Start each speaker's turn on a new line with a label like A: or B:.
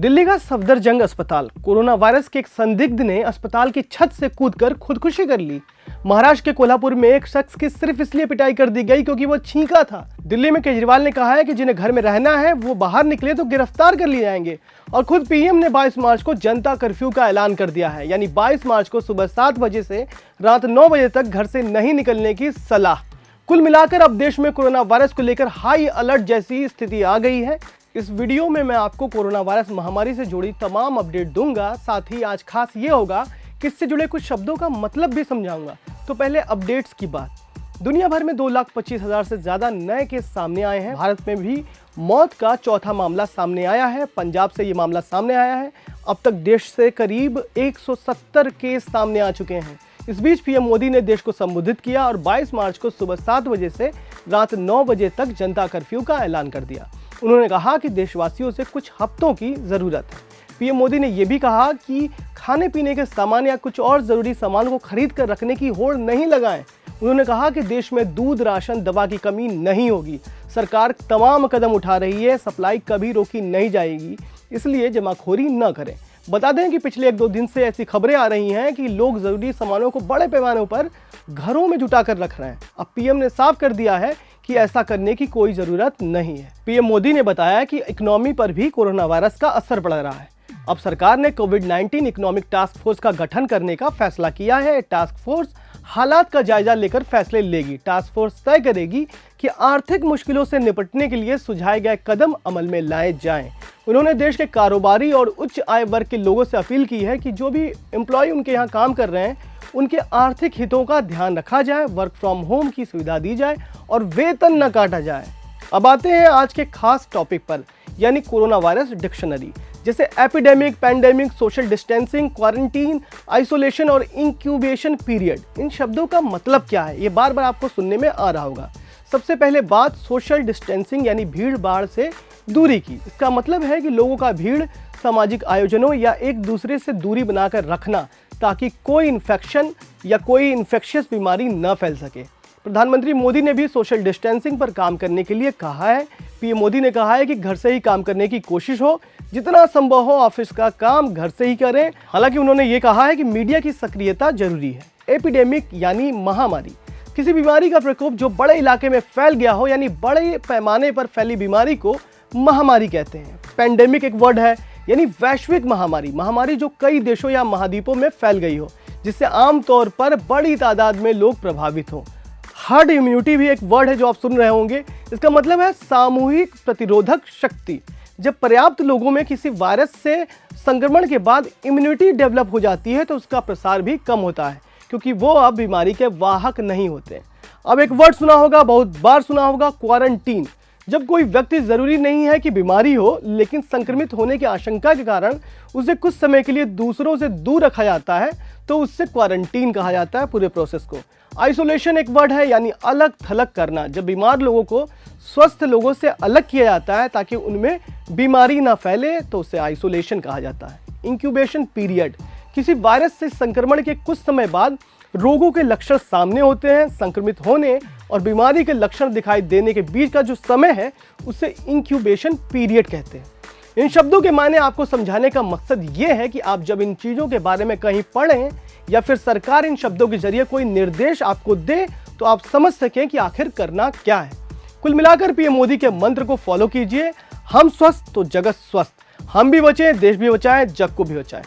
A: दिल्ली का सफदरजंग अस्पताल, corona virus के एक संदिग्ध ने अस्पताल की छत से कूदकर खुदकुशी कर ली। महाराष्ट्र के कोल्हापुर में एक शख्स की सिर्फ इसलिए पिटाई कर दी गई क्योंकि वो छींका था। दिल्ली में केजरीवाल ने कहा है कि जिन्हें घर में रहना है वो बाहर निकले तो गिरफ्तार कर लिए जाएंगे। और खुद पीएम ने 22 मार्च को जनता कर्फ्यू का ऐलान कर दिया है, यानी 22 मार्च को सुबह 7 बजे से रात 9 बजे तक घर से नहीं निकलने की सलाह। कुल मिलाकर अब देश में कोरोना वायरस को लेकर हाई अलर्ट जैसी स्थिति आ गई है। इस वीडियो में मैं आपको कोरोना वायरस महामारी से जुड़ी तमाम अपडेट दूंगा। साथ ही आज खास ये होगा कि इससे जुड़े कुछ शब्दों का मतलब भी समझाऊंगा। तो पहले अपडेट्स की बात। दुनिया भर में 2,25,000 से ज्यादा नए केस सामने आए हैं। भारत में भी मौत का चौथा मामला सामने आया है। पंजाब से ये मामला सामने आया है। अब तक देश से करीब 170 केस सामने आ चुके हैं। इस बीच पीएम मोदी ने देश को संबोधित किया और 22 मार्च को सुबह 7 बजे से रात 9 बजे तक जनता कर्फ्यू का ऐलान कर दिया। उन्होंने कहा कि देशवासियों से कुछ हफ्तों की ज़रूरत है। पीएम मोदी ने यह भी कहा कि खाने पीने के सामान या कुछ और ज़रूरी सामान को खरीद कर रखने की होड़ नहीं लगाएं। उन्होंने कहा कि देश में दूध, राशन, दवा की कमी नहीं होगी। सरकार तमाम कदम उठा रही है, सप्लाई कभी रोकी नहीं जाएगी, इसलिए जमाखोरी न करें। बता दें कि पिछले 1-2 दिन से ऐसी खबरें आ रही हैं कि लोग ज़रूरी सामानों को बड़े पैमाने पर घरों में जुटा कर रख रहे हैं। अब पीएम ने साफ कर दिया है कि ऐसा करने की कोई ज़रूरत नहीं है। पीएम मोदी ने बताया कि इकोनॉमी पर भी कोरोना वायरस का असर पड़ रहा है। अब सरकार ने कोविड-19 इकोनॉमिक टास्क फोर्स का गठन करने का फैसला किया है। टास्क फोर्स हालात का जायजा लेकर फैसले लेगी। टास्क फोर्स तय करेगी कि आर्थिक मुश्किलों से निपटने के लिए सुझाए गए कदम अमल में लाए जाएं। उन्होंने देश के कारोबारी और उच्च आय वर्ग के लोगों से अपील की है कि जो भी एम्प्लॉय उनके यहाँ काम कर रहे हैं उनके आर्थिक हितों का ध्यान रखा जाए, वर्क फ्रॉम होम की सुविधा दी जाए और वेतन न काटा जाए। अब आते हैं आज के खास टॉपिक पर, यानी कोरोना वायरस डिक्शनरी। जैसे epidemic, pandemic, social distancing, quarantine, isolation और इंक्यूबेशन पीरियड। इन शब्दों का मतलब क्या है, ये बार बार आपको सुनने में आ रहा होगा। सबसे पहले बात सोशल डिस्टेंसिंग यानी भीड़ भाड़ से दूरी की। इसका मतलब है कि लोगों का भीड़, सामाजिक आयोजनों या एक दूसरे से दूरी बनाकर रखना ताकि कोई इन्फेक्शन या कोई इन्फेक्शियस बीमारी न फैल सके। प्रधानमंत्री मोदी ने भी सोशल डिस्टेंसिंग पर काम करने के लिए कहा है। पीएम मोदी ने कहा है कि घर से ही काम करने की कोशिश हो, जितना संभव हो ऑफिस का काम घर से ही करें। हालांकि उन्होंने ये कहा है कि मीडिया की सक्रियता जरूरी है। एपिडेमिक यानी महामारी, किसी बीमारी का प्रकोप जो बड़े इलाके में फैल गया हो, यानी बड़े पैमाने पर फैली बीमारी को महामारी कहते हैं। पैंडेमिक एक वर्ड है, यानी वैश्विक महामारी, महामारी जो कई देशों या महाद्वीपों में फैल गई हो, जिससे आमतौर पर बड़ी तादाद में लोग प्रभावित हों। हर्ड इम्यूनिटी भी एक वर्ड है जो आप सुन रहे होंगे। इसका मतलब है सामूहिक प्रतिरोधक शक्ति। जब पर्याप्त लोगों में किसी वायरस से संक्रमण के बाद इम्यूनिटी डेवलप हो जाती है तो उसका प्रसार भी कम होता है, क्योंकि वो अब बीमारी के वाहक नहीं होते। अब एक वर्ड सुना होगा, बहुत बार सुना होगा, क्वारंटीन। जब कोई व्यक्ति जरूरी नहीं है कि बीमारी हो, लेकिन संक्रमित होने की आशंका के कारण उसे कुछ समय के लिए दूसरों से दूर रखा जाता है तो उससे क्वारंटीन कहा जाता है पूरे प्रोसेस को। आइसोलेशन एक वर्ड है, यानी अलग थलग करना। जब बीमार लोगों को स्वस्थ लोगों से अलग किया जाता है ताकि उनमें बीमारी ना फैले तो उसे आइसोलेशन कहा जाता है। इंक्यूबेशन पीरियड, किसी वायरस से संक्रमण के कुछ समय बाद रोगों के लक्षण सामने होते हैं। संक्रमित होने और बीमारी के लक्षण दिखाई देने के बीच का जो समय है उसे इंक्यूबेशन पीरियड कहते हैं। इन शब्दों के मायने आपको समझाने का मकसद ये है कि आप जब इन चीज़ों के बारे में कहीं पढ़ें या फिर सरकार इन शब्दों के जरिए कोई निर्देश आपको दे तो आप समझ सकें कि आखिर करना क्या है। कुल मिलाकर पीएम मोदी के मंत्र को फॉलो कीजिए। हम स्वस्थ तो जगत स्वस्थ। हम भी बचें, देश भी बचाएं, जग को भी बचाएं।